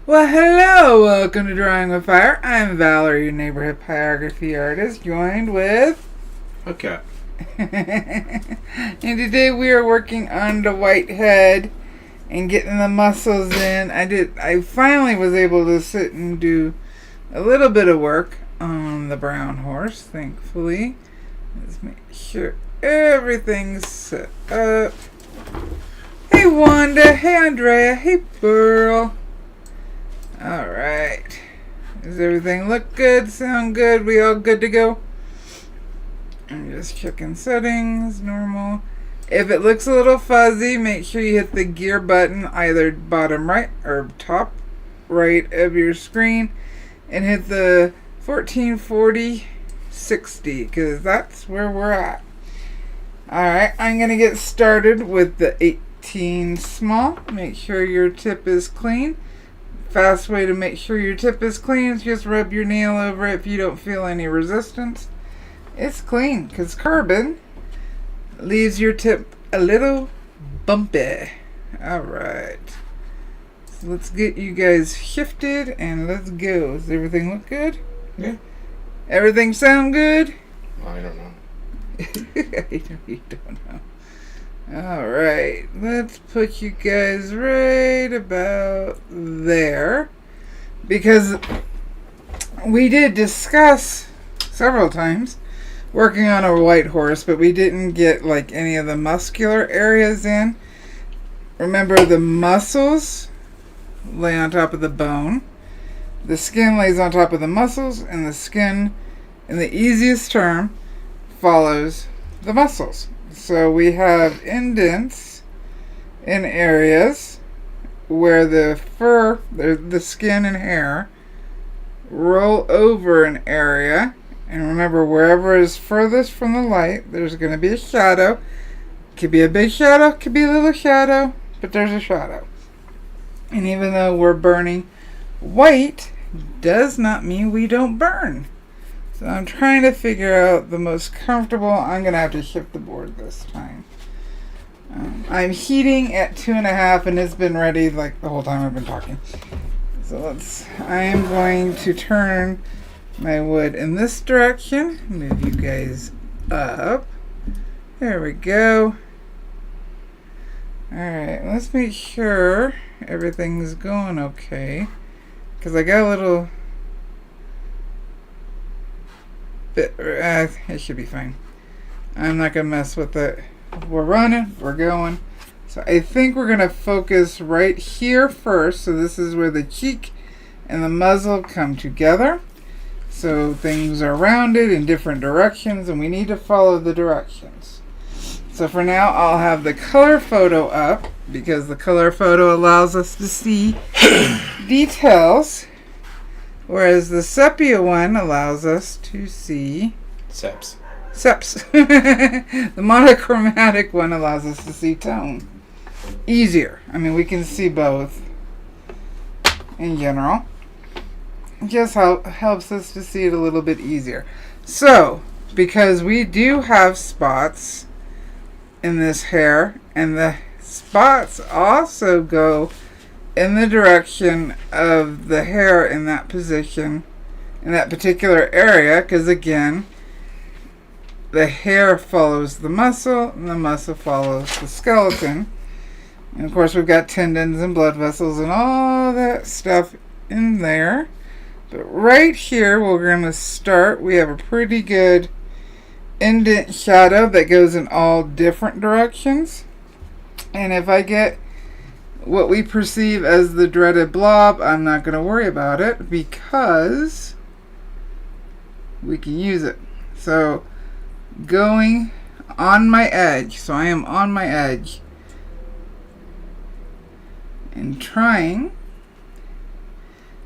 Well, hello! Welcome to Drawing with Fire. I'm Valarie, your neighborhood pyrography artist, joined with... Okay. And today we are working on the white head and getting the muscles in. I finally was able to sit and do a little bit of work on the brown horse, thankfully. Let's make sure everything's set up. Hey Wanda, hey Andrea, hey Burl. Alright. Does everything look good? Sound good? We all good to go? I'm just checking settings, normal. If it looks a little fuzzy, make sure you hit the gear button either bottom right or top right of your screen and hit the 1440 60 because that's where we're at. Alright, I'm going to get started with the 18 small. Make sure your tip is clean. Fast way to make sure your tip is clean is just rub your nail over it if you don't feel any resistance. It's clean because carbon leaves your tip a little bumpy. Alright. So let's get you guys shifted and let's go. Does everything look good? Yeah. Everything sound good? I don't know. I know you don't know. Alright, let's put you guys right about there. Because we did discuss several times working on a white horse, but we didn't get like any of the muscular areas in. Remember, the muscles lay on top of the bone. The skin lays on top of the muscles, and the skin, in the easiest term, follows the muscles. So we have indents in areas where the fur, the skin and hair roll over an area. And remember, wherever is furthest from the light, there's going to be a shadow. Could be a big shadow, could be a little shadow, but there's a shadow. And even though we're burning white, does not mean we don't burn. So I'm trying to figure out the most comfortable. I'm going to have to shift the board this time. I'm heating at 2.5 and it's been ready like the whole time I've been talking. So I'm going to turn my wood in this direction. Move you guys up. There we go. Alright, let's make sure everything's going okay. Because I got a little bit, it should be fine. I'm not going to mess with it. We're running, we're going. So I think we're going to focus right here first. So this is where the cheek and the muzzle come together. So things are rounded in different directions and we need to follow the directions. So for now I'll have the color photo up because the color photo allows us to see details. Whereas the sepia one allows us to see... Seps. The monochromatic one allows us to see tone. Easier. I mean, we can see both in general. Just helps us to see it a little bit easier. So, because we do have spots in this hair, and the spots also go in the direction of the hair in that position, in that particular area, because again, the hair follows the muscle, and the muscle follows the skeleton. And of course, we've got tendons and blood vessels and all that stuff in there. But right here, we're going to start. We have a pretty good indent shadow that goes in all different directions. And if I get what we perceive as the dreaded blob, I'm not going to worry about it because we can use it. So going on my edge, so I am on my edge and trying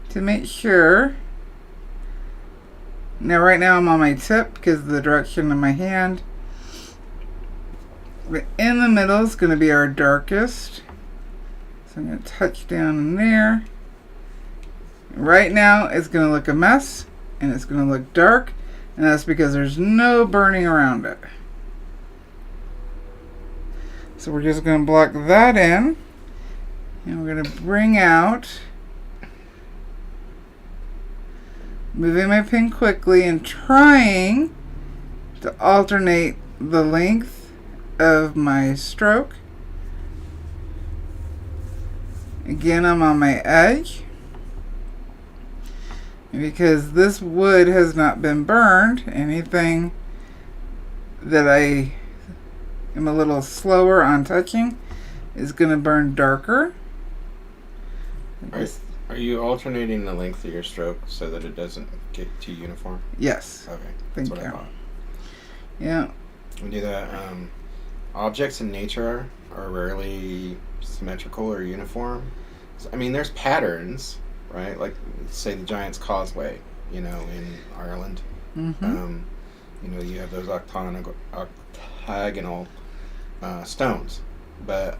to make sure. Now right now I'm on my tip because of the direction of my hand. But in the middle is going to be our darkest. So I'm going to touch down in there. Right now it's going to look a mess and it's going to look dark, and that's because there's no burning around it. So we're just going to block that in, and we're going to bring out moving my pen quickly and trying to alternate the length of my stroke. Again, I'm on my edge. And because this wood has not been burned, anything that I am a little slower on touching is going to burn darker. Are you alternating the length of your stroke so that it doesn't get too uniform? Yes. Okay. Thank That's what you. I thought. Yeah. We do that. Objects in nature are rarely symmetrical or uniform. So, I mean, there's patterns, right? Like, say, the Giant's Causeway, you know, in Ireland. Mm-hmm. You know, you have those octagonal stones. But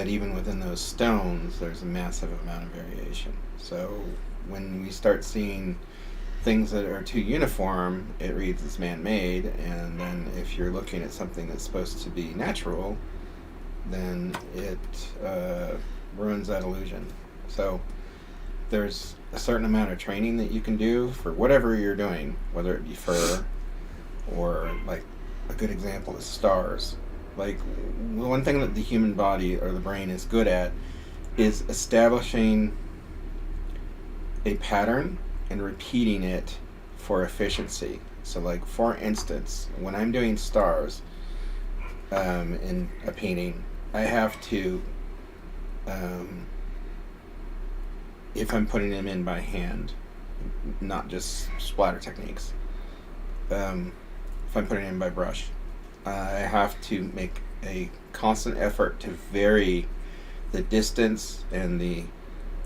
even within those stones, there's a massive amount of variation. So when we start seeing things that are too uniform, it reads as man-made, and then if you're looking at something that's supposed to be natural, then it ruins that illusion. So there's a certain amount of training that you can do for whatever you're doing, whether it be fur or, like, a good example is stars. Like, one thing that the human body or the brain is good at is establishing a pattern and repeating it for efficiency. So, like, for instance, when I'm doing stars in a painting, I have to, if I'm putting them in by hand, not just splatter techniques, if I'm putting it in by brush, I have to make a constant effort to vary the distance and the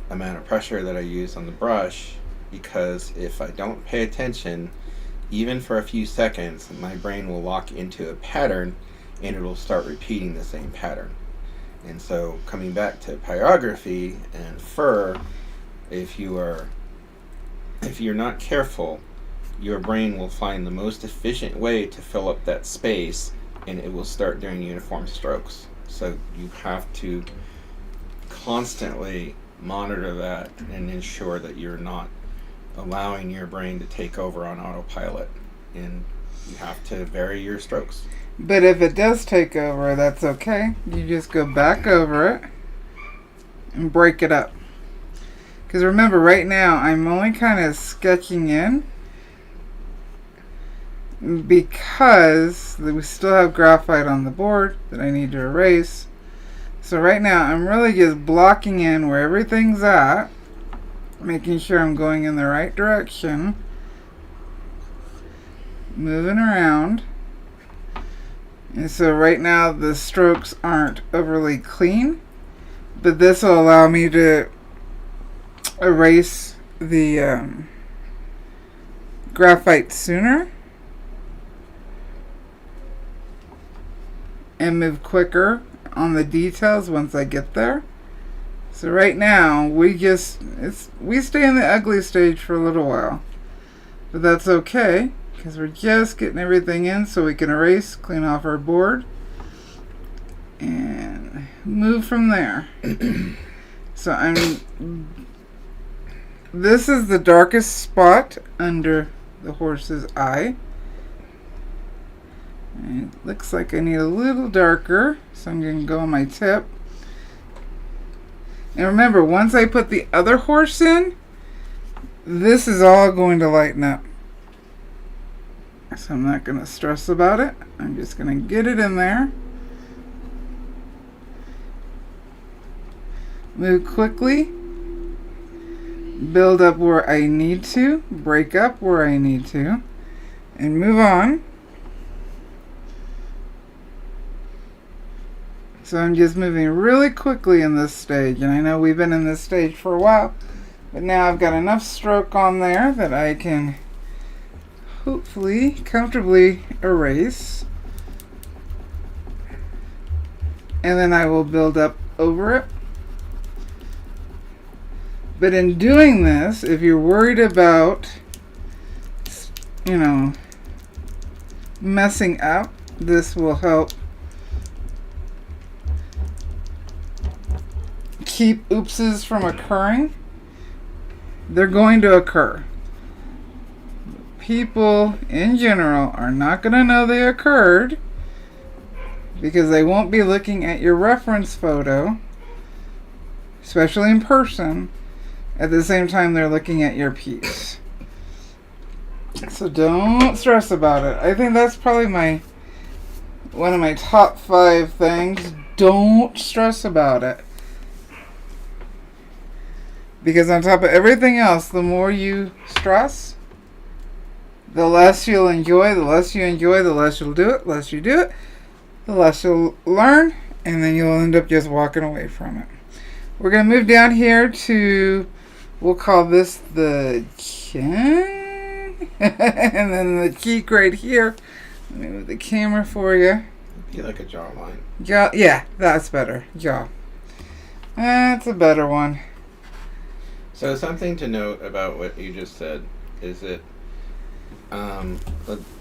amount of pressure that I use on the brush, because if I don't pay attention, even for a few seconds, my brain will lock into a pattern and it will start repeating the same pattern. And so, coming back to pyrography and fur, if you're not careful, your brain will find the most efficient way to fill up that space, and it will start doing uniform strokes. So you have to constantly monitor that and ensure that you're not allowing your brain to take over on autopilot, and you have to vary your strokes. But if it does take over, that's okay. You just go back over it and break it up. Because remember, right now, I'm only kind of sketching in because we still have graphite on the board that I need to erase. So right now, I'm really just blocking in where everything's at, making sure I'm going in the right direction, moving around. And so right now, the strokes aren't overly clean, but this will allow me to erase the graphite sooner and move quicker on the details once I get there. So right now we stay in the ugly stage for a little while, but that's okay because we're just getting everything in so we can erase, clean off our board, and move from there. So this is the darkest spot under the horse's eye. And it looks like I need a little darker, so I'm going to go on my tip. And remember, once I put the other horse in, this is all going to lighten up. So I'm not going to stress about it. I'm just going to get it in there. Move quickly. Build up where I need to. Break up where I need to. And move on. So I'm just moving really quickly in this stage. And I know we've been in this stage for a while. But now I've got enough stroke on there that I can hopefully comfortably erase. And then I will build up over it. But in doing this, if you're worried about, messing up, this will help keep oopses from occurring. They're going to occur. people in general are not going to know they occurred because they won't be looking at your reference photo, especially in person, at the same time they're looking at your piece. So don't stress about it. I think that's probably one of my top 5 things. Don't stress about it. Because on top of everything else, the more you stress, the less you'll enjoy. The less you enjoy, the less you'll do it. The less you do it, the less you'll learn. And then you'll end up just walking away from it. We're going to move down here to, we'll call this the chin. And then the cheek right here. Let me move the camera for you. Be like a jawline. Jaw, yeah, that's better. Jaw. That's a better one. So something to note about what you just said is that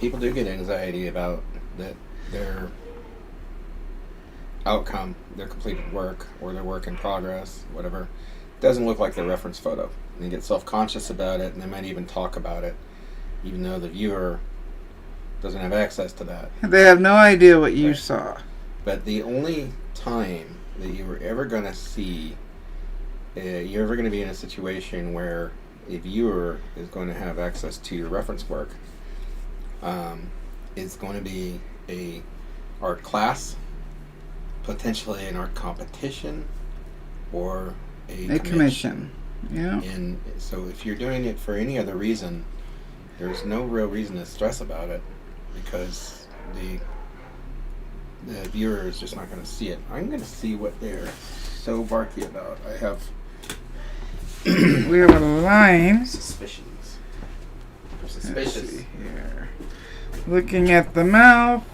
people do get anxiety about that their outcome, their completed work or their work in progress, whatever, doesn't look like their reference photo. And they get self-conscious about it, and they might even talk about it, even though the viewer doesn't have access to that. They have no idea what you saw. But the only time that you were ever going to see, you're ever going to be in a situation where a viewer is going to have access to your reference work, is going to be a art class, potentially an art competition, or a commission. Yeah. And so if you're doing it for any other reason, there's no real reason to stress about it, because the viewer is just not going to see it. I'm going to see what they're so barky about. I have we have a line. Suspicions. Let's Suspicious. see here. Looking at the mouth.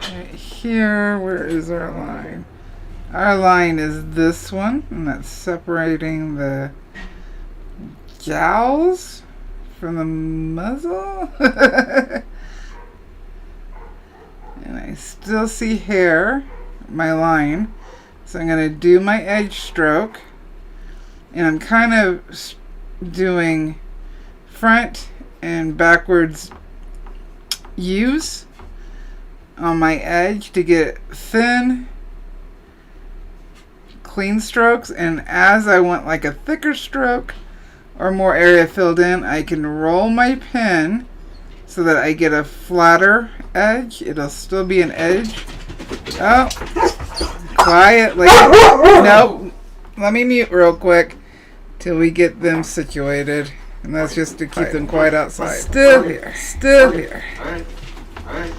Right here, where is our line? Our line is this one, and that's separating the jowls from the muzzle. And I still see hair, my line. So I'm going to do my edge stroke. And I'm kind of doing front and backwards U's on my edge to get thin, clean strokes. And as I want like a thicker stroke or more area filled in, I can roll my pen so that I get a flatter edge. It'll still be an edge. Oh, quietly. Nope. Let me mute real quick till we get them situated. And that's just to keep them quiet outside. Still here. Still here. Alright. Alright.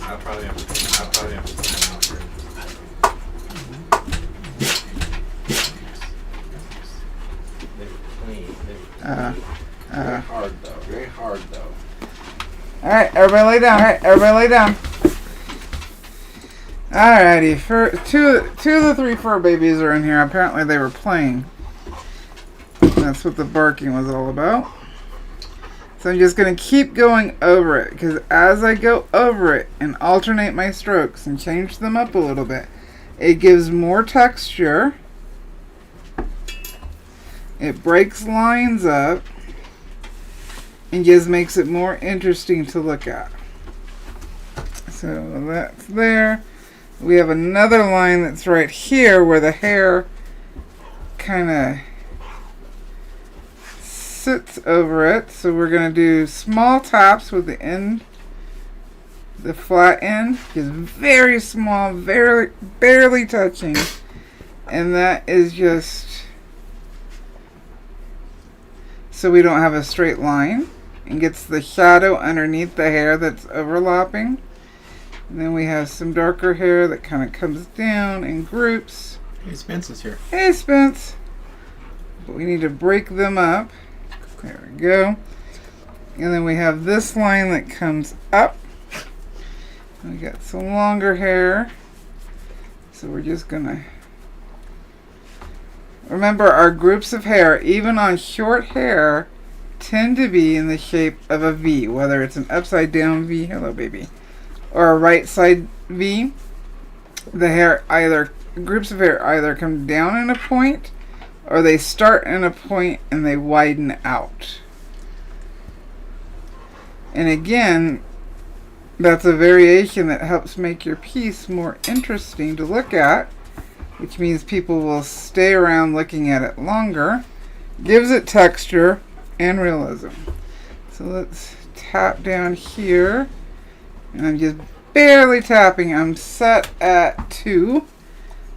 I'll probably have to come out here. Very hard though. Very hard though. Alright, everybody lay down. Alright, everybody lay down. Alrighty, two of the 3 fur babies are in here. Apparently they were playing. That's what the barking was all about. So I'm just going to keep going over it, because as I go over it and alternate my strokes and change them up a little bit, it gives more texture. It breaks lines up and just makes it more interesting to look at. So that's there. We have another line that's right here where the hair kind of sits over it. So we're going to do small taps with the end, the flat end, just very small, barely touching. And that is just so we don't have a straight line, and gets the shadow underneath the hair that's overlapping. And then we have some darker hair that kind of comes down in groups. Hey, Spence is here. Hey, Spence. But we need to break them up. There we go. And then we have this line that comes up. We got some longer hair. So we're just going to remember our groups of hair, even on short hair, tend to be in the shape of a V, whether it's an upside down V, hello baby, or a right side V. The hair groups of hair either come down in a point or they start in a point and they widen out. And again, that's a variation that helps make your piece more interesting to look at, which means people will stay around looking at it longer. Gives it texture and realism. So let's tap down here. And I'm just barely tapping. I'm set at 2.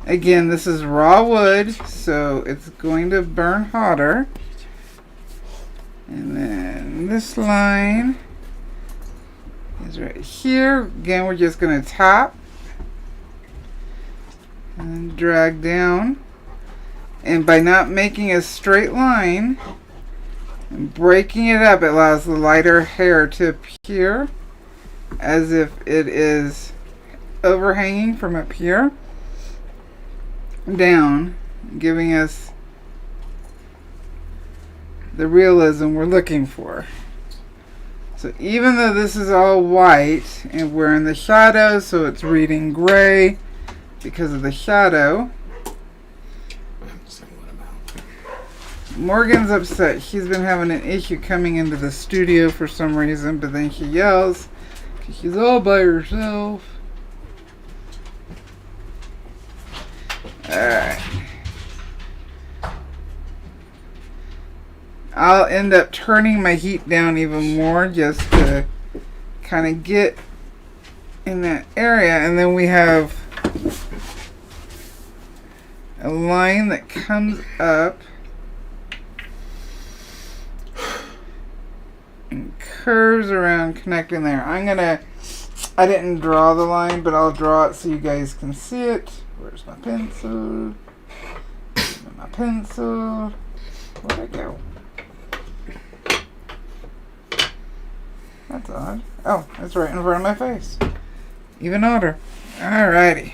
Again, this is raw wood, so it's going to burn hotter. And then this line is right here. Again, we're just going to tap and drag down. And by not making a straight line and breaking it up, it allows the lighter hair to appear as if it is overhanging from up here down, giving us the realism we're looking for. So even though this is all white and we're in the shadow, so it's reading gray because of the shadow. Morgan's upset. She's been having an issue coming into the studio for some reason, but then she yells because she's all by herself. Alright. I'll end up turning my heat down even more just to kind of get in that area. And then we have a line that comes up and curves around, connecting there. I didn't draw the line, but I'll draw it so you guys can see it. Where's my pencil? Where's my pencil? Where'd it go? That's odd. Oh, it's right in front of my face. Even odder. Alrighty.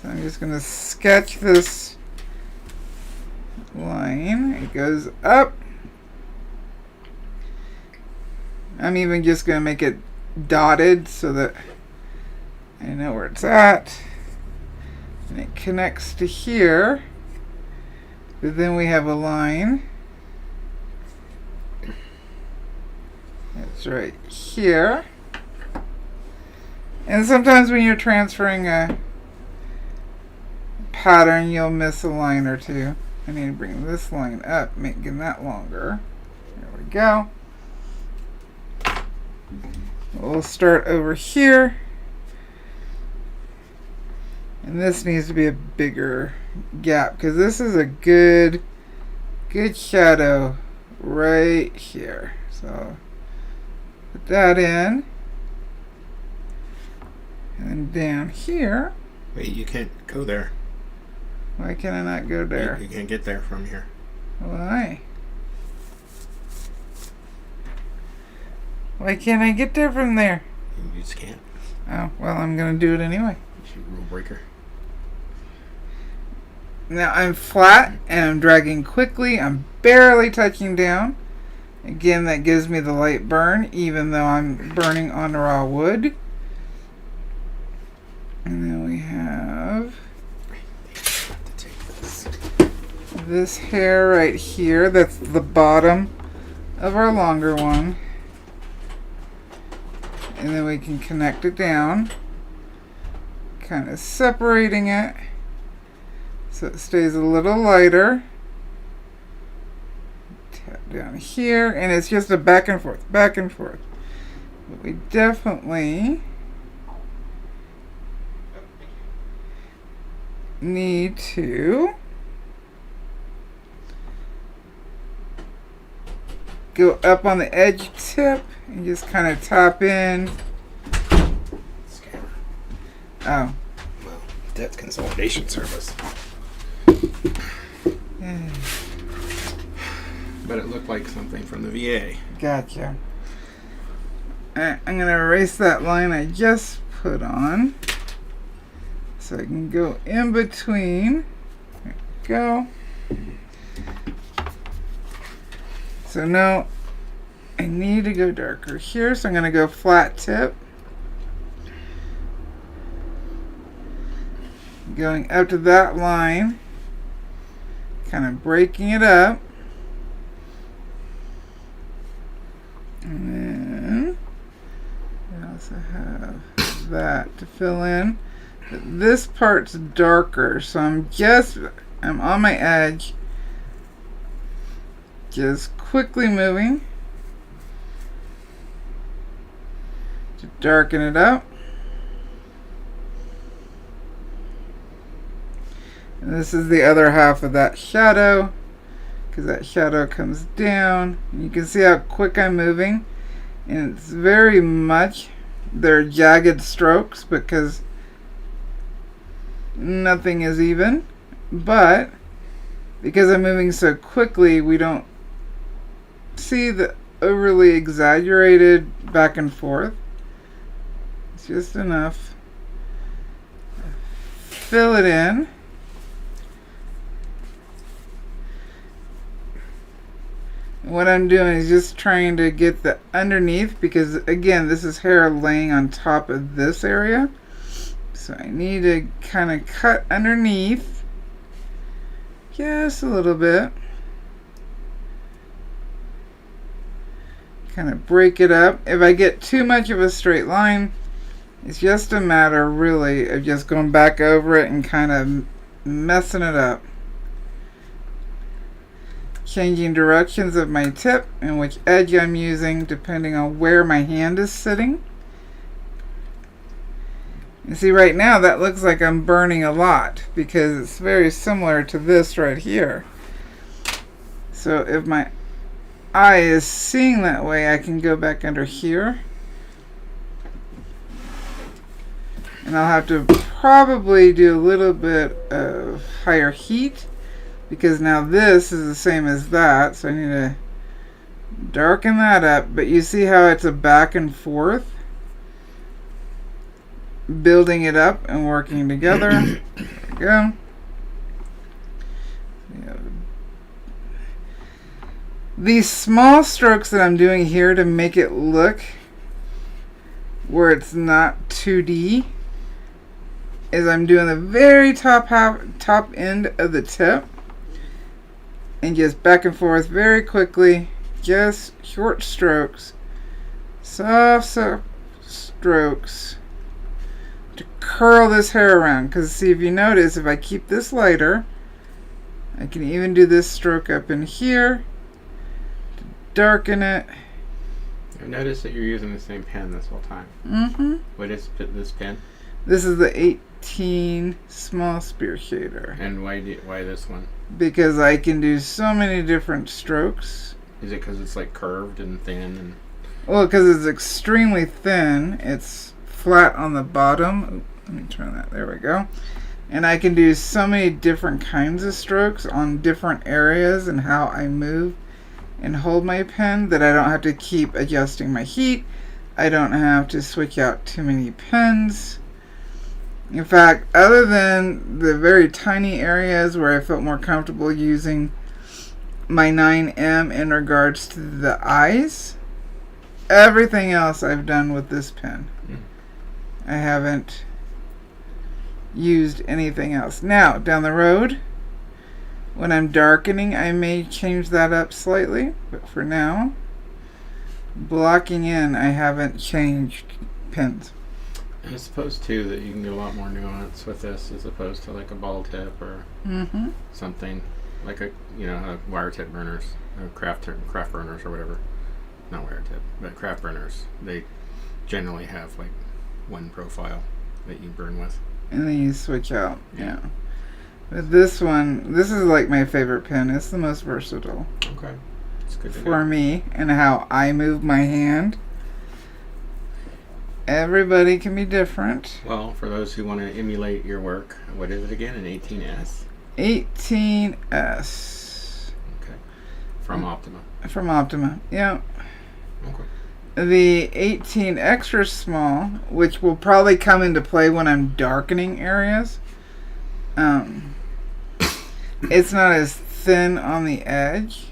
So I'm just going to sketch this line. It goes up. I'm even just going to make it dotted so that I know where it's at. And it connects to here. But then we have a line. It's right here. And sometimes when you're transferring a pattern, you'll miss a line or two. I need to bring this line up, making that longer. There we go. We'll start over here. And this needs to be a bigger gap because this is a good shadow right here. So put that in. And then down here. Wait, you can't go there. Why can I not go there? You can't get there from here. Why? Why can't I get there from there? You just can't. Oh, well, I'm going to do it anyway. You rule breaker. Now I'm flat and I'm dragging quickly. I'm barely touching down. Again, that gives me the light burn, even though I'm burning on raw wood. And then we have this hair right here. That's the bottom of our longer one. And then we can connect it down, kind of separating it so it stays a little lighter. Tap down here, and it's just a back and forth, back and forth. But we definitely need to go up on the edge tip and just kind of tap in. Oh. Well, that's consolidation service. But it looked like something from the VA. Gotcha. I'm going to erase that line I just put on so I can go in between. There we go. So now I need to go darker here, so I'm going to go flat tip. Going up to that line, kind of breaking it up. And to fill in. But this part's darker, so I'm on my edge, just quickly moving to darken it up. And this is the other half of that shadow, because that shadow comes down. You can see how quick I'm moving, and it's very much, they're jagged strokes because nothing is even, but because I'm moving so quickly, we don't see the overly exaggerated back and forth. It's just enough. Fill it in. What I'm doing is just trying to get the underneath, because again, this is hair laying on top of this area. So I need to kind of cut underneath just a little bit. Kind of break it up. If I get too much of a straight line, it's just a matter really of just going back over it and kind of messing it up. Changing directions of my tip and which edge I'm using depending on where my hand is sitting. You see right now that looks like I'm burning a lot because it's very similar to this right here. So if my eye is seeing that way, I can go back under here. And I'll have to probably do a little bit of higher heat, because now this is the same as that, so I need to darken that up. But you see how it's a back and forth, building it up and working together. There we go. These small strokes that I'm doing here to make it look where it's not 2D is I'm doing the very top end of the tip, and just back and forth very quickly, just short strokes, soft strokes to curl this hair around. Because see, if you notice, if I keep this lighter, I can even do this stroke up in here to darken it. I've noticed that you're using the same pen this whole time. Mm-hmm. What is this pen? This is the 18 small spear shader. And why this one? Because I can do so many different strokes. Is it because it's like curved and thin? And well, because it's extremely thin. It's flat on the bottom. Let me turn that. There we go. And I can do so many different kinds of strokes on different areas and how I move and hold my pen, that I don't have to keep adjusting my heat. I don't have to switch out too many pens. In fact, other than the very tiny areas where I felt more comfortable using my 9M in regards to the eyes, everything else I've done with this pen. I haven't used anything else. Now, down the road, when I'm darkening, I may change that up slightly, but for now, blocking in, I haven't changed pens. I suppose too that you can get a lot more nuance with this as opposed to like a ball tip or something like a wire tip burners, craft burners or whatever. Not wire tip, but craft burners. They generally have like one profile that you burn with, and then you switch out. Yeah. But this one, this is like my favorite pen. It's the most versatile. Okay, it's good to for me and how I move my hand. Everybody can be different. Well, for those who want to emulate your work, what is it again? An 18S? 18S. Okay. From Optima. From Optima, yeah. Okay. The 18 extra small, which will probably come into play when I'm darkening areas. It's not as thin on the edge,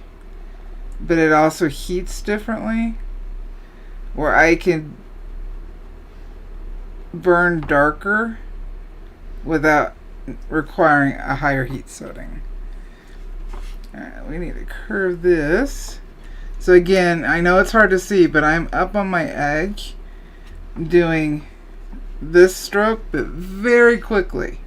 but it also heats differently, where I can burn darker without requiring a higher heat setting. Alright, we need to curve this. So again, I know it's hard to see, but I'm up on my edge doing this stroke, but very quickly.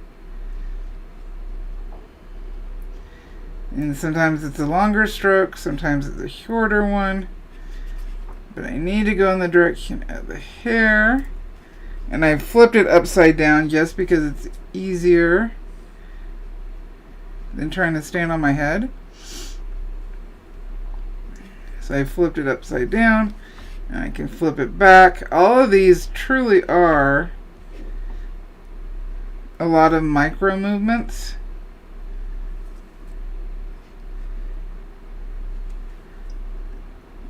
And sometimes it's a longer stroke, sometimes it's a shorter one. But I need to go in the direction of the hair. And I flipped it upside down just because it's easier than trying to stand on my head. So I flipped it upside down. And I can flip it back. All of these truly are a lot of micro movements.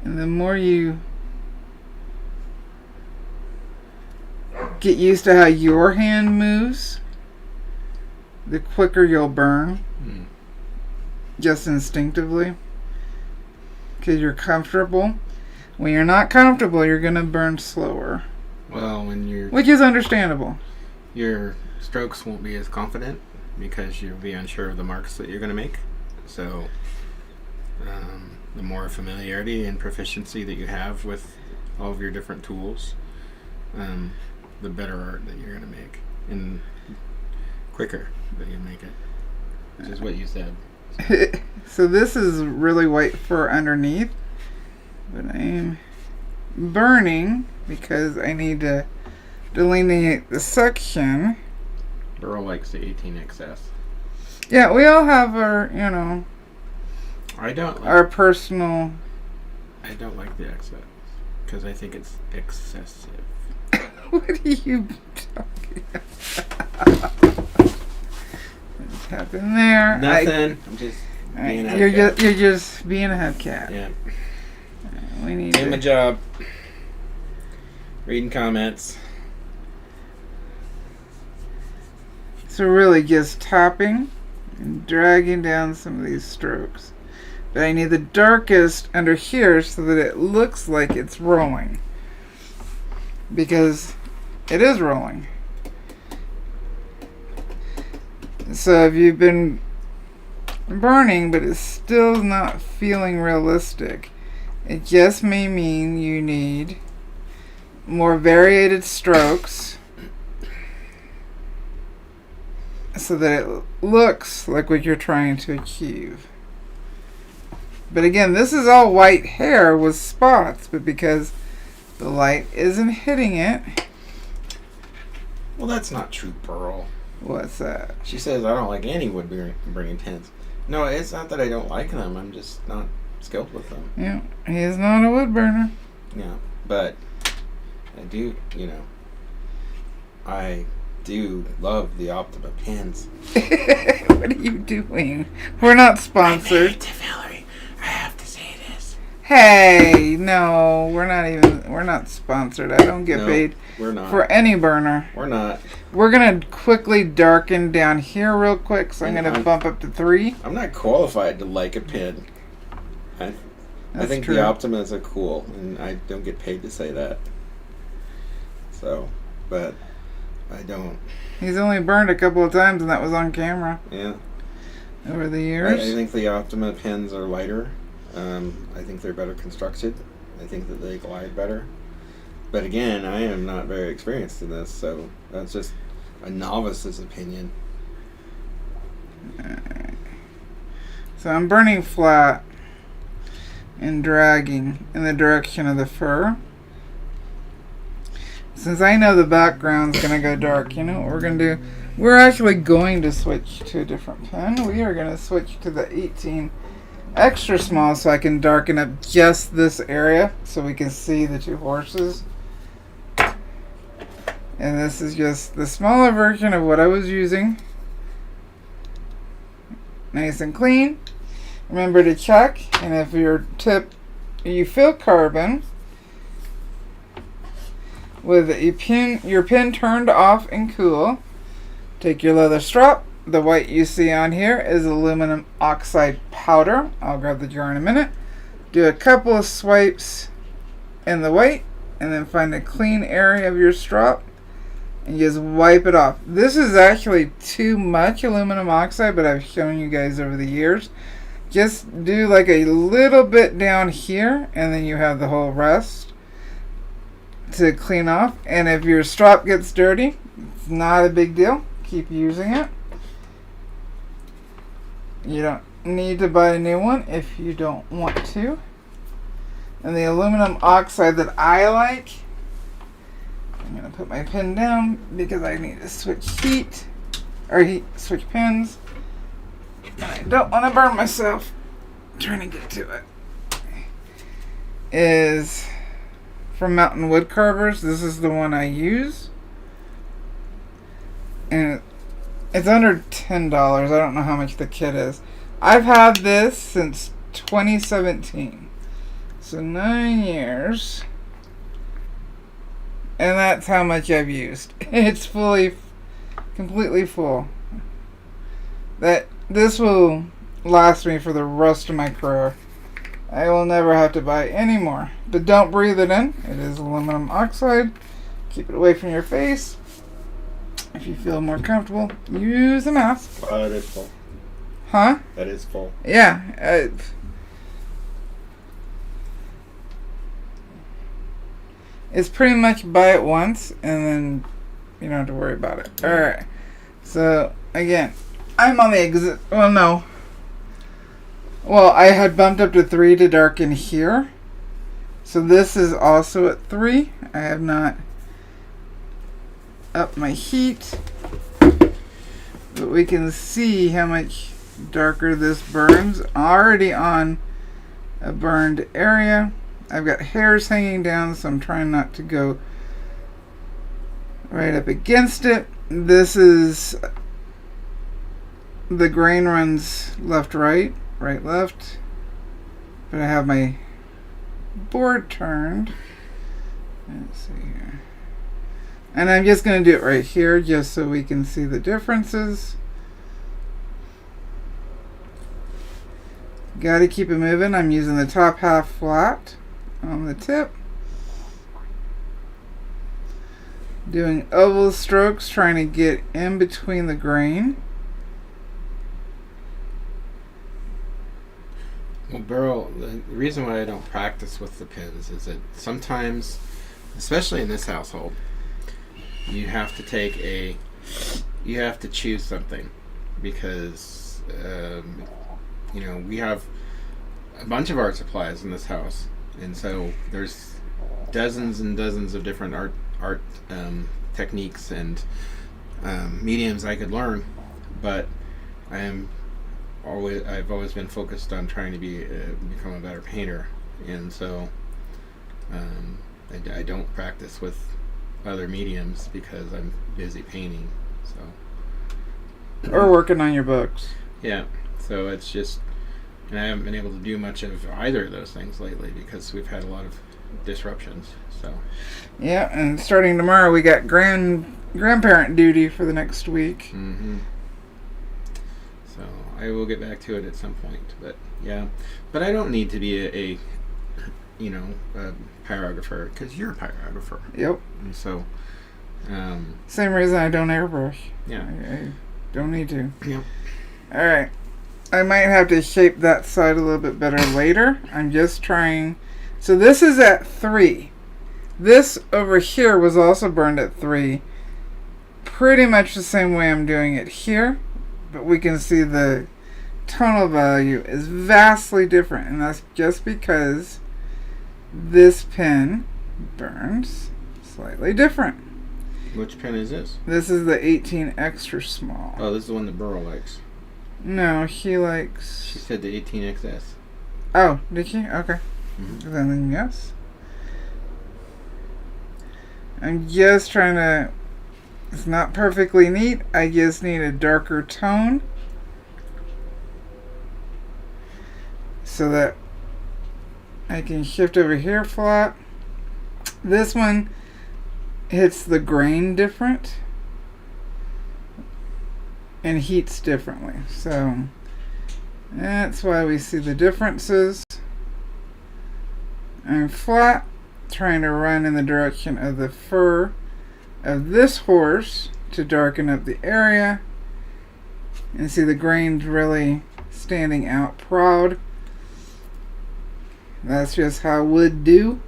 And the more you get used to how your hand moves, the quicker you'll burn. Just instinctively. Because you're comfortable. When you're not comfortable, you're going to burn slower. Well, which is understandable. Your strokes won't be as confident because you'll be unsure of the marks that you're going to make. So, the more familiarity and proficiency that you have with all of your different tools, the better art that you're going to make, and quicker that you make it, which is what you said. So this is really white fur underneath, but I'm burning because I need to delineate the section. Burl likes the 18XS. Yeah, we all have our, I don't like our personal. I don't like the XS because I think it's excessive. What are you talking about? What's happened there? Nothing. I'm just being a you're just being a hubcap. Yeah. We need doing my job. Reading comments. So really just tapping and dragging down some of these strokes. But I need the darkest under here so that it looks like it's rolling. Because it is rolling. So if you've been burning but it's still not feeling realistic, it just may mean you need more variated strokes so that it looks like what you're trying to achieve. But again, this is all white hair with spots, but because the light isn't hitting it. Well, that's not true, Pearl. What's that? She says I don't like any wood burning pins. No, it's not that I don't like them. I'm just not skilled with them. Yeah, he is not a wood burner. Yeah, but I do, I do love the Optima pins. What are you doing? We're not sponsored. Valarie, I have to say this. Hey, no, we're not sponsored. I don't get paid we're not. for any burner. We're not. We're going to quickly darken down here real quick, so I'm going to bump up to 3. I'm not qualified to like a pin. I think true. the Optimas are cool, and I don't get paid to say that. So, but I don't. He's only burned a couple of times, and that was on camera. Yeah. Over the years. I think the Optima pins are lighter. I think they're better constructed. I think that they glide better. But again, I am not very experienced in this, so that's just a novice's opinion. Alright. So I'm burning flat and dragging in the direction of the fur. Since I know the background's going to go dark, you know what we're going to do? We're actually going to switch to a different pen. We are going to switch to the 18 extra small so I can darken up just this area so we can see the two horses. And this is just the smaller version of what I was using. Nice and clean. Remember to check, and if your you fill carbon with your pin turned off and cool, take your leather strap. The white you see on here is aluminum oxide powder. I'll grab the jar in a minute. Do a couple of swipes in the white, and then find a clean area of your strap and just wipe it off. This is actually too much aluminum oxide, but I've shown you guys over the years. Just do like a little bit down here, and then you have the whole rest. to clean off. And if your strop gets dirty, it's not a big deal. Keep using it. You don't need to buy a new one if you don't want to. And the aluminum oxide that I like, I'm going to put my pen down because I need to switch switch pens. And I don't want to burn myself trying to get to it. Is from Mountain Wood Carvers. This is the one I use. And it's under $10. I don't know how much the kit is. I've had this since 2017. So 9 years. And that's how much I've used. It's completely full. This will last me for the rest of my career. I will never have to buy any more. But don't breathe it in. It is aluminum oxide. Keep it away from your face. If you feel more comfortable, use a mask. That is full. Huh? That is full. Yeah. It's pretty much buy it once and then you don't have to worry about it. Alright. So, again, I'm on the I had bumped up to 3 to darken here. So this is also at 3. I have not upped my heat. But we can see how much darker this burns. Already on a burned area. I've got hairs hanging down, so I'm trying not to go right up against it. This is, the grain runs left, right, right, left. But I have my board turned. Let's see here. And I'm just going to do it right here just so we can see the differences. Got to keep it moving. I'm using the top half flat on the tip. Doing oval strokes, trying to get in between the grain. Well, Beryl, the reason why I don't practice with the pins is that sometimes, especially in this household, you have to choose something because, we have a bunch of art supplies in this house. And so there's dozens and dozens of different art techniques and mediums I could learn, but I've always been focused on trying to become a better painter, and so I don't practice with other mediums because I'm busy painting. So or working on your books. Yeah, so it's just. And I haven't been able to do much of either of those things lately because we've had a lot of disruptions. So yeah, and starting tomorrow we got grandparent duty for the next week. Mm-hmm. So I will get back to it at some point. But yeah, but I don't need to be a pyrographer because you're a pyrographer. Yep. And so same reason I don't airbrush. Yeah, I don't need to. Yep. All right. I might have to shape that side a little bit better later. I'm just trying. So this is at 3. This over here was also burned at 3. Pretty much the same way I'm doing it here. But we can see the tonal value is vastly different. And that's just because this pen burns slightly different. Which pen is this? This is the 18 extra small. Oh, this is the one that Burl likes. No, he likes... She said the 18XS. Oh, did she? Okay. Mm-hmm. Then yes. I'm just trying to... It's not perfectly neat. I just need a darker tone. So that I can shift over here flat. This one hits the grain different. And heats differently. So that's why we see the differences. I'm flat, trying to run in the direction of the fur of this horse to darken up the area. And see the grains really standing out proud. That's just how wood do.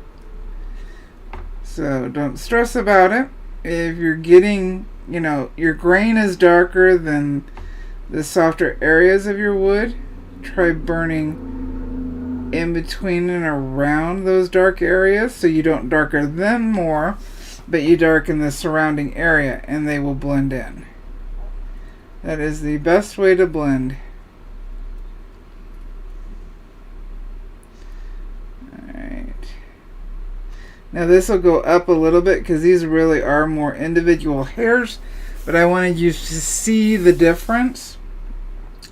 So don't stress about it. If you're getting, your grain is darker than the softer areas of your wood, try burning in between and around those dark areas so you don't darken them more, but you darken the surrounding area and they will blend in. That is the best way to blend. Alright. Now this will go up a little bit because these really are more individual hairs, but I wanted you to see the difference.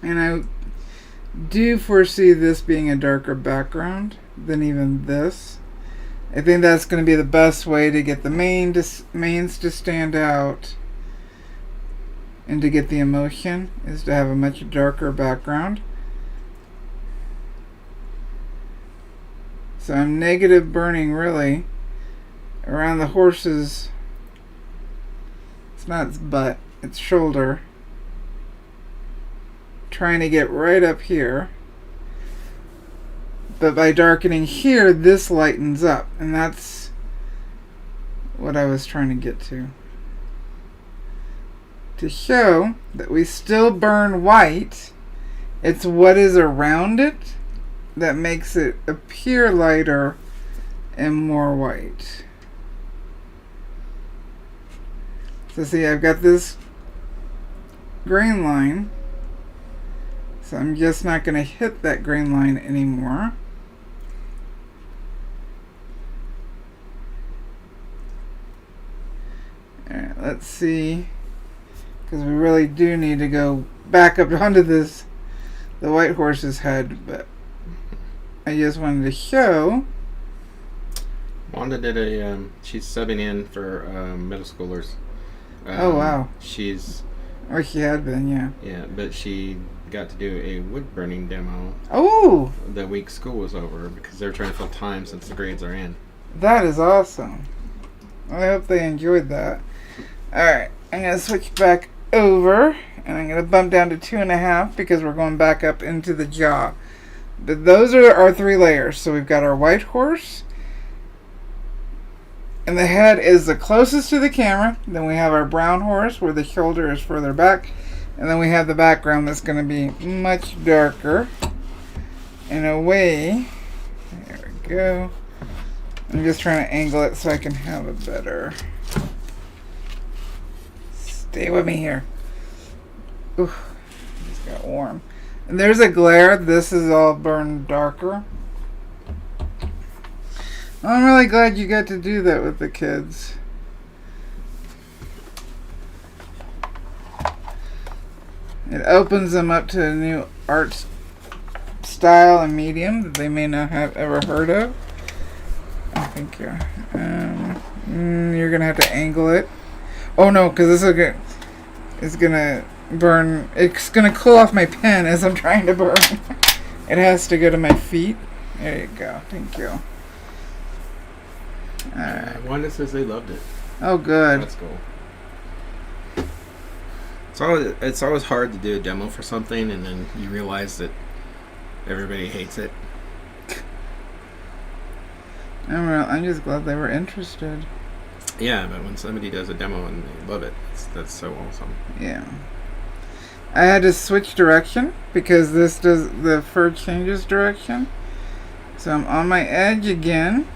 And I do foresee this being a darker background than even this. I think that's going to be the best way to get the mains to stand out and to get the emotion, is to have a much darker background. So I'm negative burning really around the horse's, it's not its butt, its shoulder, trying to get right up here. But by darkening here, this lightens up, and that's what I was trying to get to show that we still burn white. It's what is around it that makes it appear lighter and more white. So see, I've got this grain line, so I'm just not going to hit that grain line anymore. Alright, let's see, because we really do need to go back up onto the white horse's head, but I just wanted to show. Wanda did she's subbing in for middle schoolers. Oh wow. Or she had been, yeah. Yeah, but she got to do a wood burning demo. Oh! The week school was over because they're trying to fill time since the grades are in. That is awesome. I hope they enjoyed that. Alright, I'm going to switch back over, and I'm going to bump down to 2.5 because we're going back up into the jaw. But those are our 3 layers. So we've got our white horse, and the head is the closest to the camera. Then we have our brown horse where the shoulder is further back, and then we have the background that's going to be much darker in a way. There we go. I'm just trying to angle it so I can have a better. Stay with me here. Ooh, just got warm. And there's a glare. This is all burned darker. I'm really glad you got to do that with the kids. It opens them up to a new art style and medium that they may not have ever heard of. I think you're gonna have to angle it. Oh no, because this is gonna burn. It's gonna cool off my pen as I'm trying to burn. It has to go to my feet. There you go. Thank you. Alright. Wanda says they loved it. Oh, good. That's cool. It's always hard to do a demo for something and then you realize that everybody hates it. I'm just glad they were interested. Yeah, but when somebody does a demo and they love it, that's so awesome. Yeah. I had to switch direction because the fur changes direction. So I'm on my edge again.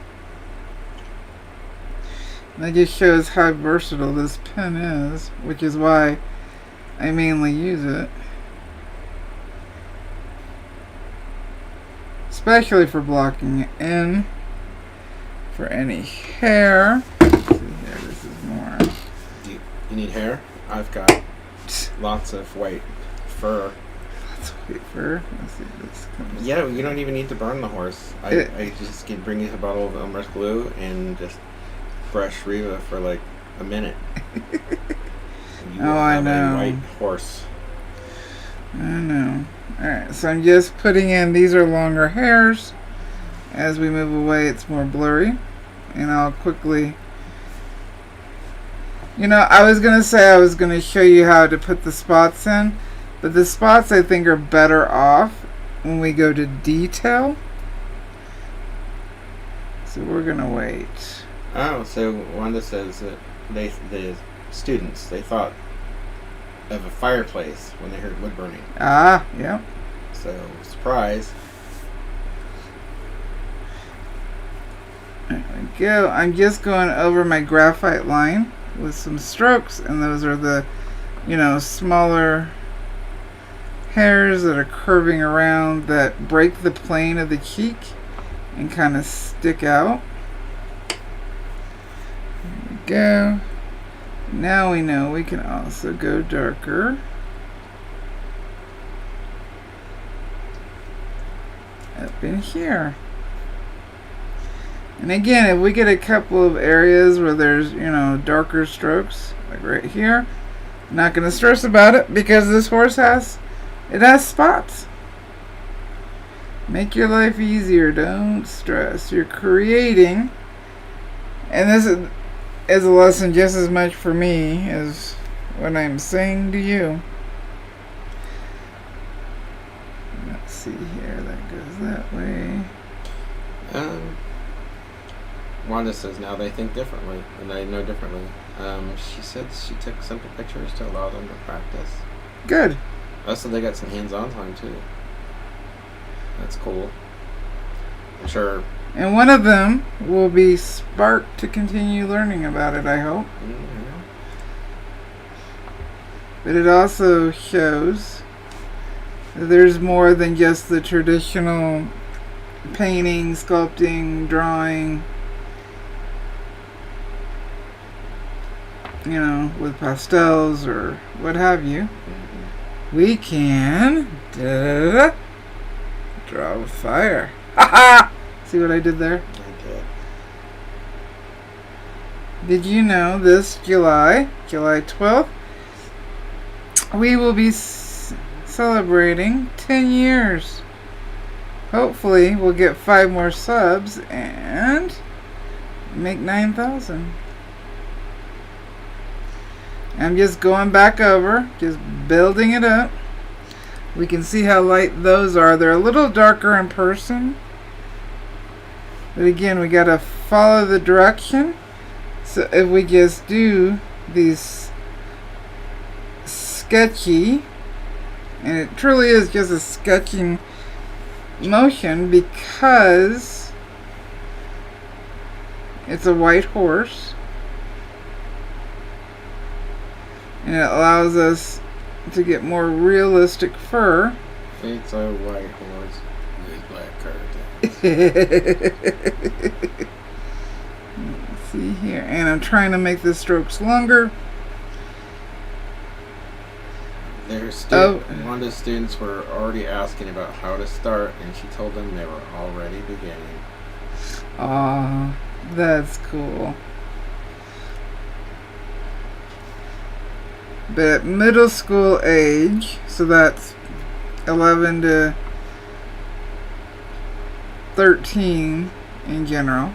That just shows how versatile this pen is, which is why I mainly use it. Especially for blocking it in. For any hair. Let's see here, this is more. You need hair? I've got lots of white fur. Lots of white fur? Let's see if this comes. Yeah, you don't even need to burn the horse. I just bring you a bottle of Elmer's glue and just brush Reva for like a minute. I know. A white horse. I know. Alright, so I'm just putting in, these are longer hairs. As we move away, it's more blurry. And I'll quickly... I was going to say I was going to show you how to put the spots in. But the spots, I think, are better off when we go to detail. So we're going to wait. Oh, so Wanda says that the students, they thought of a fireplace when they heard wood burning. Ah, yep. So, surprise. There we go. I'm just going over my graphite line with some strokes, and those are the, smaller hairs that are curving around that break the plane of the cheek and kind of stick out. There we go. Now we know we can also go darker. Up in here. And again, if we get a couple of areas where there's, darker strokes, like right here, I'm not going to stress about it because this horse has spots. Make your life easier. Don't stress. You're creating. And this is a lesson just as much for me as what I'm saying to you. Let's see here. That goes that way. Wanda says now they think differently and they know differently. She said she took simple pictures to allow them to practice. Good. Also, they got some hands-on time too. That's cool. I'm sure. And one of them will be sparked to continue learning about it, I hope. Mm-hmm. But it also shows that there's more than just the traditional painting, sculpting, drawing, with pastels or what have you. Mm-hmm. We can draw with fire. Ha ha! See what I did there? I did. Did you know this July 12th, we will be celebrating 10 years. Hopefully we'll get 5 more subs and make 9,000. I'm just going back over, just building it up. We can see how light those are. They're a little darker in person. But again, we got to follow the direction. So if we just do these sketchy, and it truly is just a sketching motion because it's a white horse. And it allows us to get more realistic fur. It's a white horse with black curtains. Let's see here. And I'm trying to make the strokes longer. Wanda's students were already asking about how to start, and she told them they were already beginning. Aw, that's cool. But at middle school age, so that's 11 to 13 in general,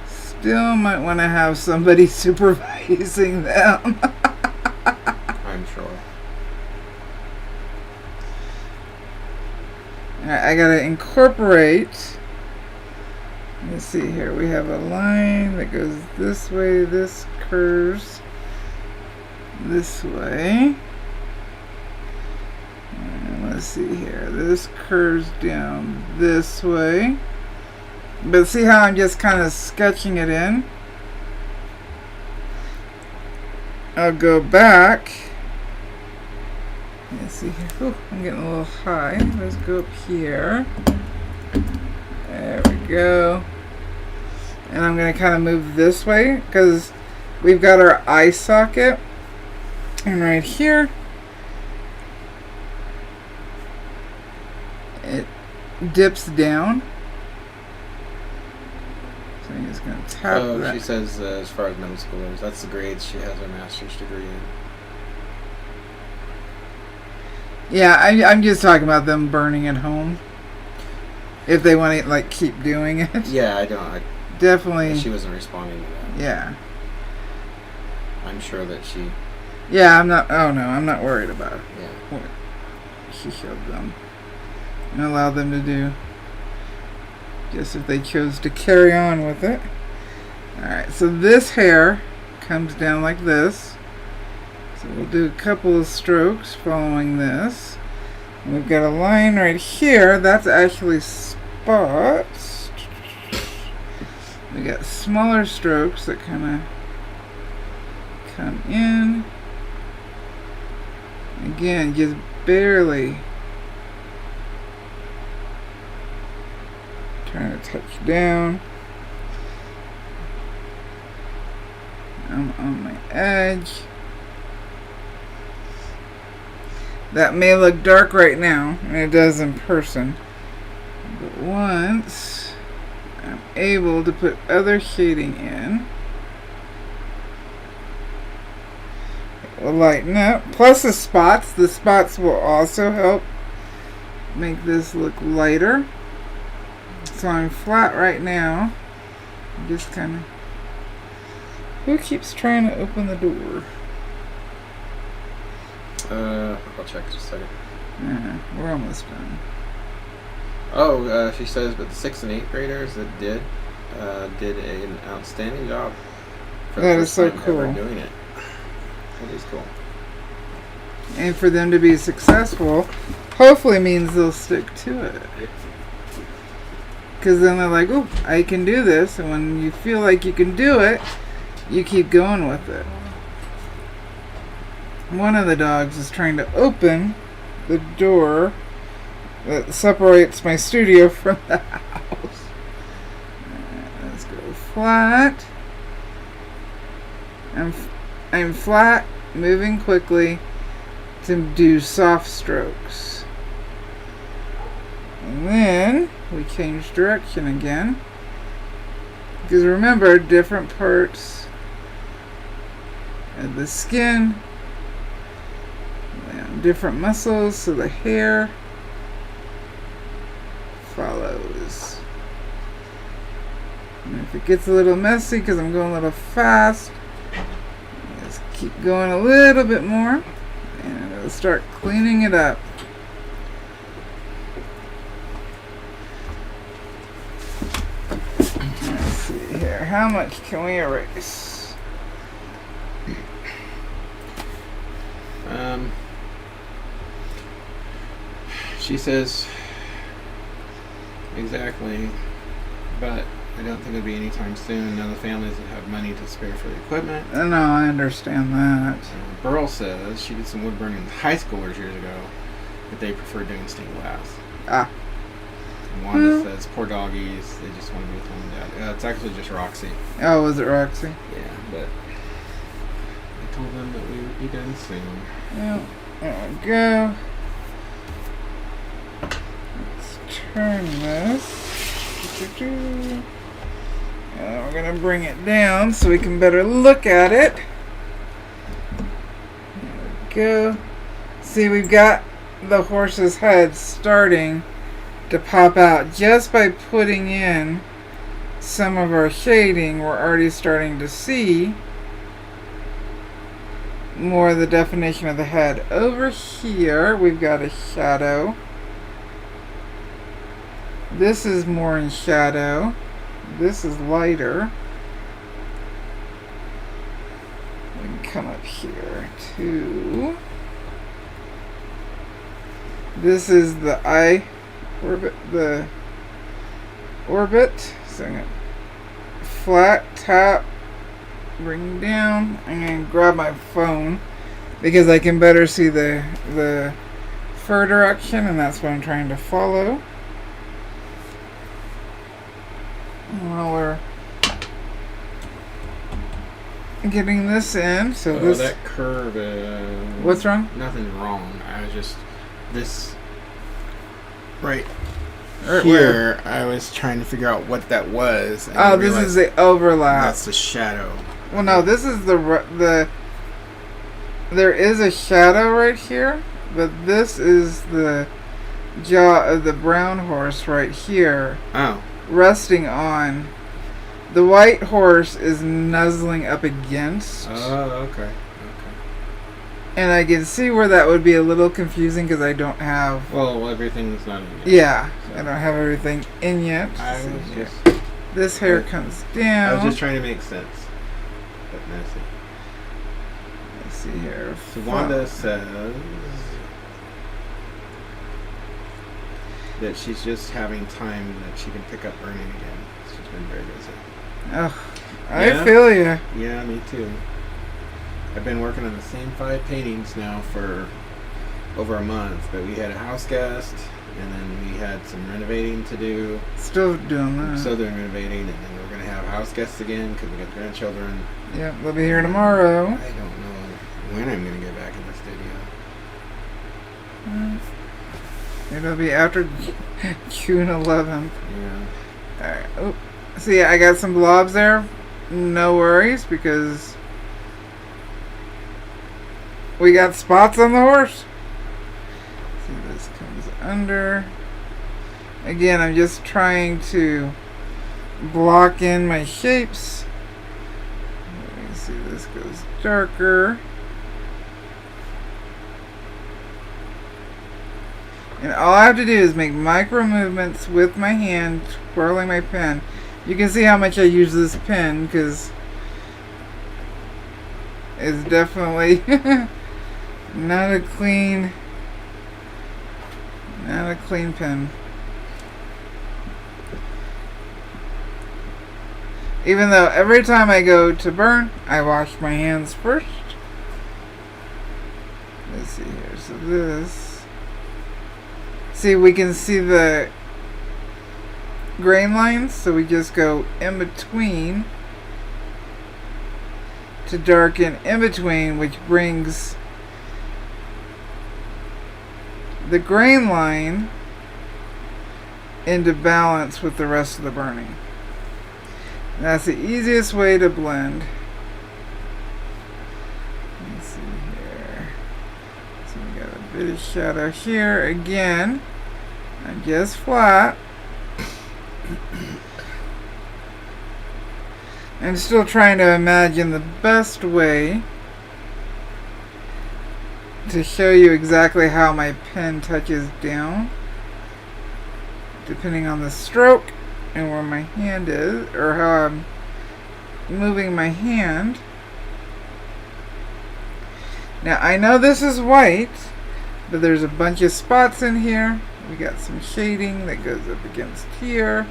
still might want to have somebody supervising them. I'm sure. I gotta incorporate. Let's see here. We have a line that goes this way, this curves this way. And let's see here. This curves down this way. But see how I'm just kind of sketching it in? I'll go back. Let's see here. Ooh, I'm getting a little high. Let's go up here. There we go. And I'm going to kind of move this way because we've got our eye socket. And right here, it dips down. So I'm just going to tap that. She says as far as middle schoolers, that's the grades she has her master's degree in. Yeah, I'm just talking about them burning at home. If they want to keep doing it. Yeah, I don't. Definitely. She wasn't responding to that. Yeah. I'm sure that she. Yeah, I'm not. Oh no, I'm not worried about it. Yeah. What she showed them and allowed them to do. just if they chose to carry on with it. Alright, so this hair comes down like this. So we'll do a couple of strokes following this. And we've got a line right here. That's actually spots. We got smaller strokes that kind of come in. Again, just barely trying to touch down. I'm on my edge. That may look dark right now, and it does in person. But once I'm able to put other shading in, it will lighten up. Plus the spots will also help make this look lighter. So I'm flat right now. I'm just kind of... Who keeps trying to open the door? I'll check just a second. We're almost done. Oh, she says, but the 6th and 8th graders that did an outstanding job. For That the is first so time cool. ever doing it. It is cool. And for them to be successful, hopefully means they'll stick to it. Because then they're like, oh, I can do this. And when you feel like you can do it, you keep going with it. One of the dogs is trying to open the door that separates my studio from the house. Let's go flat. I'm flat, moving quickly to do soft strokes. And then we change direction again. Because remember, different parts of the skin, different muscles, so the hair follows. And if it gets a little messy because I'm going a little fast, let's keep going a little bit more and it'll start cleaning it up. Let's see here, how much can we erase? She says exactly, but I don't think it'll be anytime soon. None of the families that have money to spare for the equipment. No, I understand that. Burl says she did some wood burning with high schoolers years ago, but they prefer doing stained glass. Ah. And Wanda says, poor doggies, they just want to be with mom and dad. It's actually just Roxy. Oh, was it Roxy? Yeah, but I told them that we would be done soon. Well, there we go. Let's turn this. And we're going to bring it down so we can better look at it. There we go. See, we've got the horse's head starting to pop out just by putting in some of our shading. We're already starting to see more of the definition of the head. Over here we've got a shadow. This is more in shadow. This is lighter. We can come up here too. This is the eye orbit, the orbit. So I'm going to flat tap, bring down. I'm going to grab my phone because I can better see the fur direction, and that's what I'm trying to follow. While we're getting this in, so this... that curve What's wrong? Nothing's wrong. I was just... This... Right Or here, I was trying to figure out what that was. And oh, this is the overlap. That's the shadow. Well, no, this is the... There is a shadow right here, but this is the jaw of the brown horse right here. Oh. Resting on. The white horse is nuzzling up against. Oh, okay. And I can see where that would be a little confusing because I don't have... Well, everything's not in yet. Yeah, So. I don't have everything in yet. I was just... This hair comes down. I was just trying to make sense. But messy. Let's see here. So Wanda says that she's just having time that she can pick up burning again. She's been very busy. Oh, I feel you. Yeah, me too. I've been working on the same 5 paintings now for over a month, but we had a house guest, and then we had some renovating to do. Still doing that. Still doing renovating, and then we're going to have house guests again because we got grandchildren. Yep, they'll be here tomorrow. I don't know when I'm going to get back in the studio. It'll be after June 11th. Yeah. Alright. Oh, see, I got some blobs there. No worries, because we got spots on the horse. See, this comes under. Again, I'm just trying to block in my shapes. Let me see, this goes darker. And all I have to do is make micro movements with my hand, twirling my pen. You can see how much I use this pen, because it's definitely not a clean pen. Even though every time I go to burn, I wash my hands first. Let's see here. So this. See, we can see the grain lines, so we just go in between to darken in between, which brings the grain line into balance with the rest of the burning. And that's the easiest way to blend. Let's see here. So we got a bit of shadow here. Again, I'm just flat. I'm still trying to imagine the best way to show you exactly how my pen touches down, depending on the stroke and where my hand is, or how I'm moving my hand. Now I know this is white, but there's a bunch of spots in here. We got some shading that goes up against here.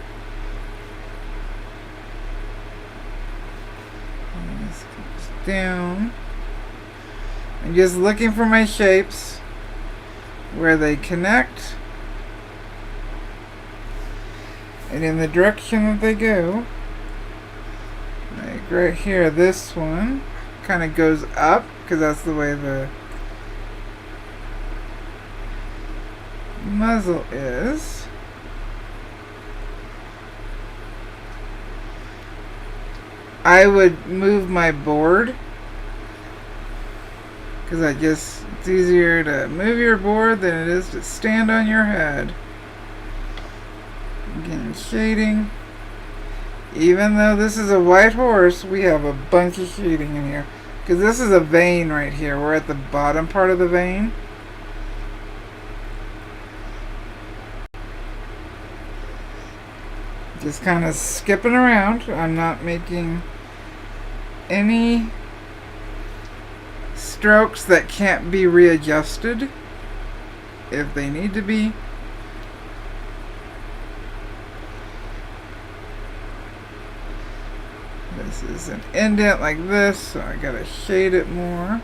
And this comes down. I'm just looking for my shapes where they connect and in the direction that they go. Like right here, this one kind of goes up because that's the way the muzzle is. I would move my board because it's easier to move your board than it is to stand on your head. Again, shading. Even though this is a white horse, we have a bunch of shading in here. Because this is a vein right here. We're at the bottom part of the vein. Just kind of skipping around. I'm not making any strokes that can't be readjusted if they need to be. This is an indent like this, so I gotta shade it more.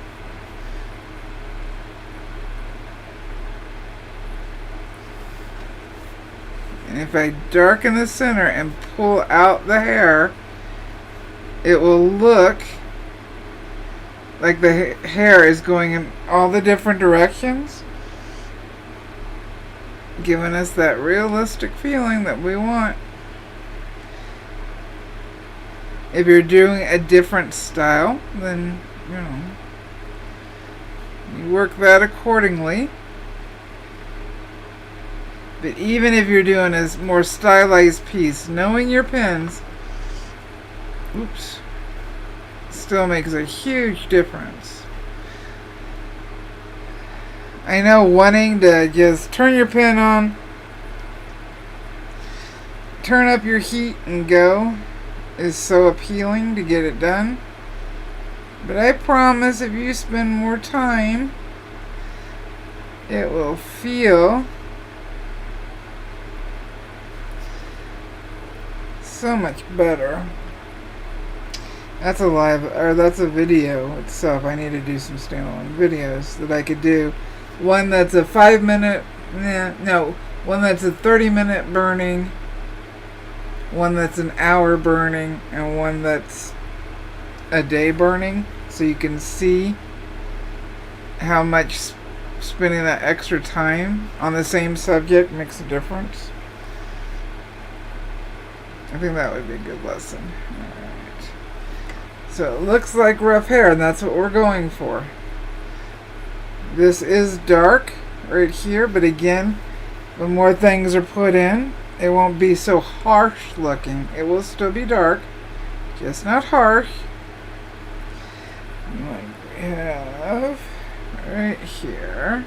And if I darken the center and pull out the hair, it will look like the hair is going in all the different directions, giving us that realistic feeling that we want. If you're doing a different style, then, you work that accordingly. But even if you're doing a more stylized piece, knowing your pens, still makes a huge difference. I know wanting to just turn your pen on, turn up your heat and go is so appealing to get it done. But I promise if you spend more time, it will feel so much better. That's a video itself. I need to do some standalone videos that I could do. One that's a 5-minute, one that's a 30-minute burning, one that's an hour burning, and one that's a day burning, so you can see how much spending that extra time on the same subject makes a difference. I think that would be a good lesson. Alright. So it looks like rough hair, and that's what we're going for. This is dark right here, but again, when more things are put in, it won't be so harsh looking. It will still be dark, just not harsh. Like we have right here.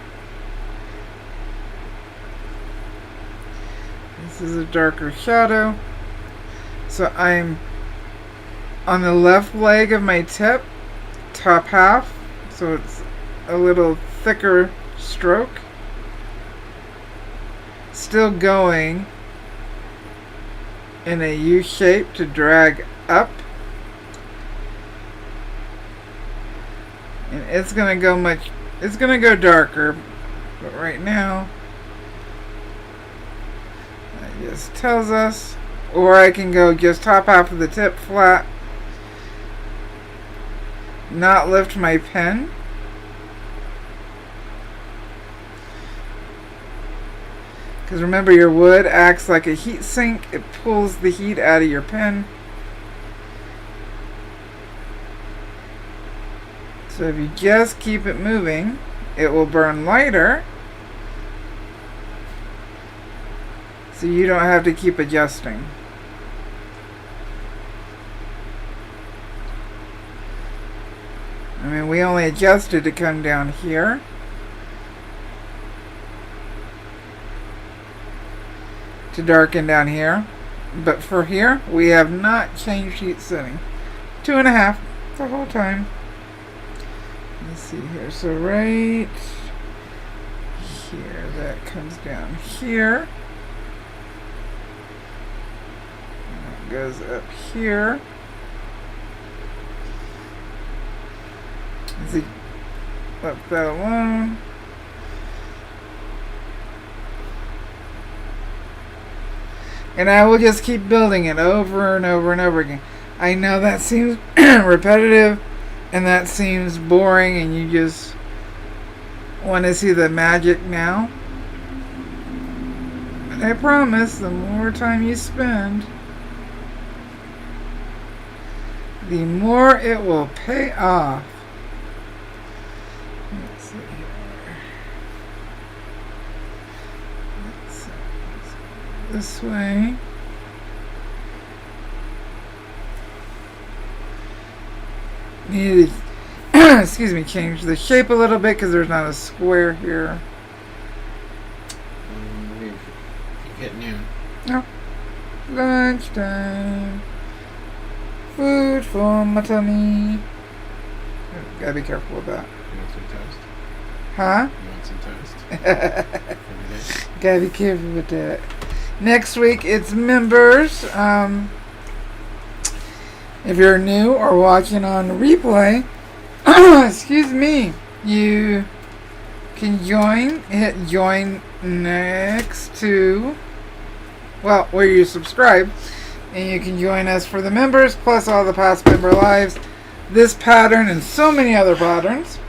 This is a darker shadow. So I'm on the left leg of my tip, top half, so it's a little thicker stroke. Still going in a U shape to drag up. And it's gonna go darker, but right now that just tells us. Or I can go just top half of the tip flat, not lift my pen. Because remember, your wood acts like a heat sink. It pulls the heat out of your pen. So if you just keep it moving, it will burn lighter. So you don't have to keep adjusting. I mean, we only adjusted to come down here. To darken down here. But for here, we have not changed heat setting. 2.5 the whole time. Let's see here. So right here, that comes down here. And it goes up here. Let's see. Left that alone. And I will just keep building it over and over and over again. I know that seems repetitive and that seems boring and you just want to see the magic now. But I promise, the more time you spend, the more it will pay off. Let's see here. Let's go this way. Needed to, excuse me, change the shape a little bit because there's not a square here. You get noon. No. Lunchtime. Food for my tummy. Gotta be careful with that. You want some toast? Huh? You want some toast? Gotta be careful with that. Next week it's members. If you're new or watching on replay, excuse me, you can join. Hit join next to, well, where you subscribe, and you can join us for the members plus all the past member lives, this pattern and so many other patterns.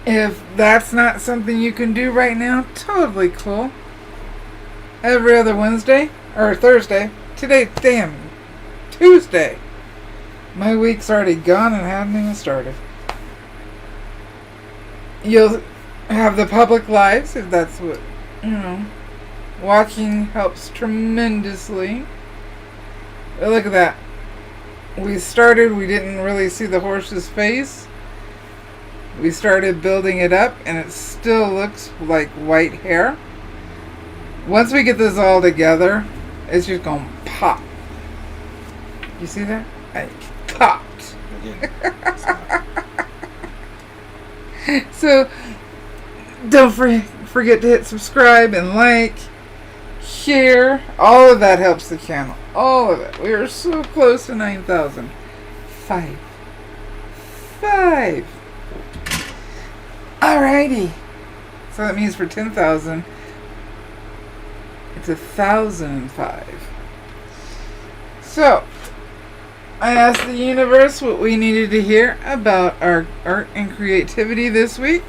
If that's not something you can do right now, totally cool. Every other Wednesday or Thursday. Today, damn, Tuesday. My week's already gone and hasn't even started. You'll have the public lives if that's what, watching helps tremendously. But look at that. We started, we didn't really see the horse's face. We started building it up, and it still looks like white hair. Once we get this all together, it's just going to pop. You see that? It popped. Again, So, don't forget to hit subscribe and like, share. All of that helps the channel. All of it. We are so close to 9,000. Five. Alrighty. So that means for 10,000, it's 1,005. So, I asked the universe what we needed to hear about our art and creativity this week.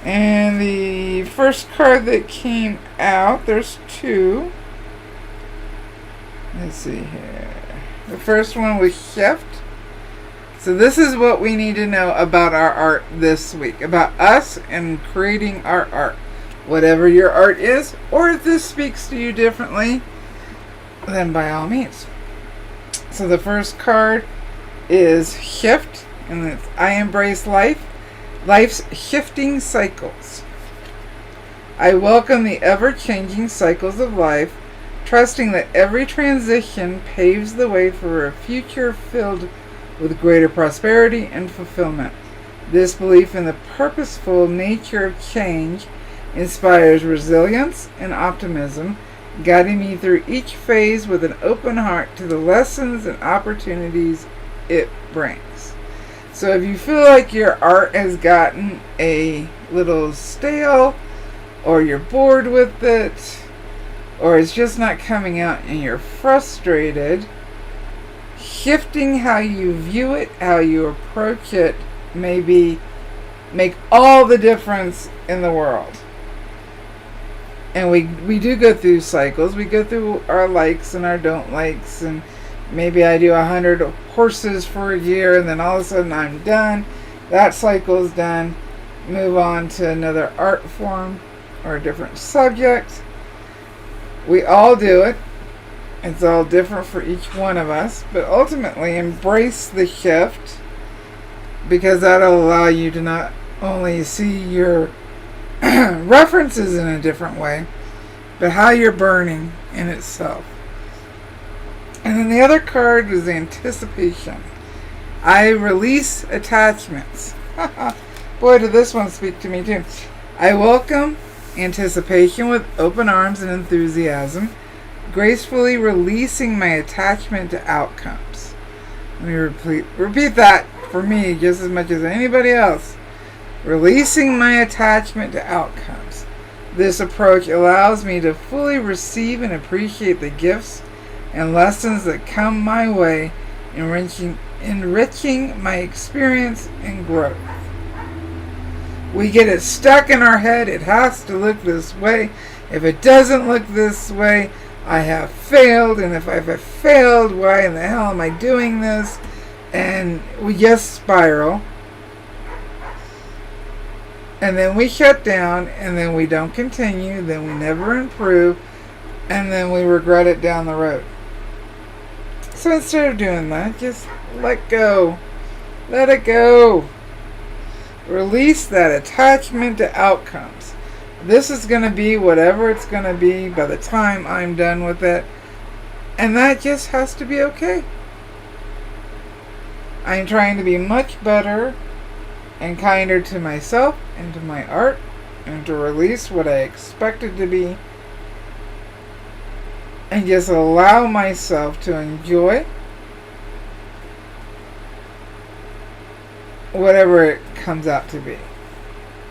And the first card that came out, there's two. Let's see here. The first one was Shift. So this is what we need to know about our art this week. About us and creating our art. Whatever your art is, or if this speaks to you differently, then by all means. So the first card is Shift, and it's I embrace life, life's shifting cycles. I welcome the ever-changing cycles of life, trusting that every transition paves the way for a future filled with greater prosperity and fulfillment. This belief in the purposeful nature of change inspires resilience and optimism, guiding me through each phase with an open heart to the lessons and opportunities it brings. So if you feel like your art has gotten a little stale, or you're bored with it, or it's just not coming out and you're frustrated, shifting how you view it, how you approach it, maybe make all the difference in the world. And we do go through cycles. We go through our likes and our don't likes, and maybe I do 100 horses for a year, and then all of a sudden I'm done. That cycle's done. Move on to another art form or a different subject. We all do it. It's all different for each one of us, but ultimately embrace the shift, because that'll allow you to not only see your references in a different way, but how you're burning in itself. And then the other card is anticipation. I release attachments. Boy, did this one speak to me too. I welcome anticipation with open arms and enthusiasm, gracefully releasing my attachment to outcomes. Let me repeat that for me just as much as anybody else. Releasing my attachment to outcomes. This approach allows me to fully receive and appreciate the gifts and lessons that come my way, enriching my experience and growth. We get it stuck in our head. It has to look this way. If it doesn't look this way, I have failed. And if I've failed, why in the hell am I doing this? And we just spiral. And then we shut down, and then we don't continue, then we never improve, and then we regret it down the road. So instead of doing that, just let go. Let it go. Release that attachment to outcomes. This is going to be whatever it's going to be by the time I'm done with it. And that just has to be okay. I'm trying to be much better and kinder to myself and to my art, and to release what I expected to be, and just allow myself to enjoy whatever it comes out to be.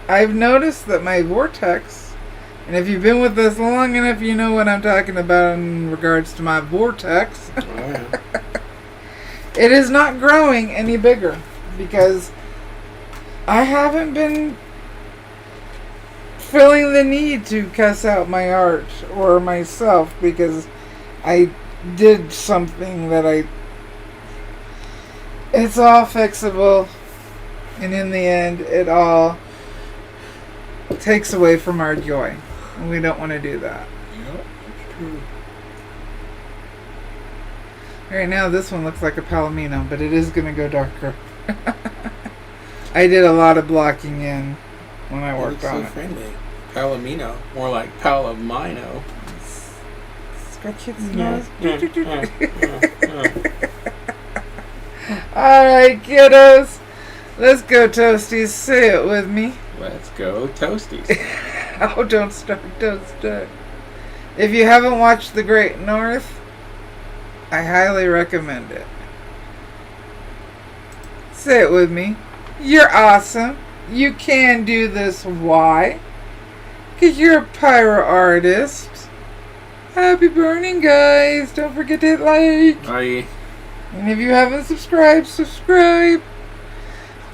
I've noticed that my vortex, and if you've been with us long enough, you know what I'm talking about in regards to my vortex. oh, yeah. It is not growing any bigger, because I haven't been feeling the need to cuss out my art or myself because I did something that it's all fixable, and in the end it all takes away from our joy, and we don't want to do that. Yep, that's true. Right now this one looks like a palomino, but it is going to go darker. I did a lot of blocking in when I You worked look on so it. friendly. Palomino. More like Palomino. Scratch his nose. Alright, kiddos. Let's go, Toasties. Say it with me. Let's go Toasties. Oh, don't start. If you haven't watched The Great North, I highly recommend it. Say it with me. You're awesome. You can do this. Why? Because you're a pyro artist. Happy burning, guys. Don't forget to hit like. Bye. And if you haven't subscribed, subscribe.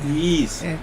Please. And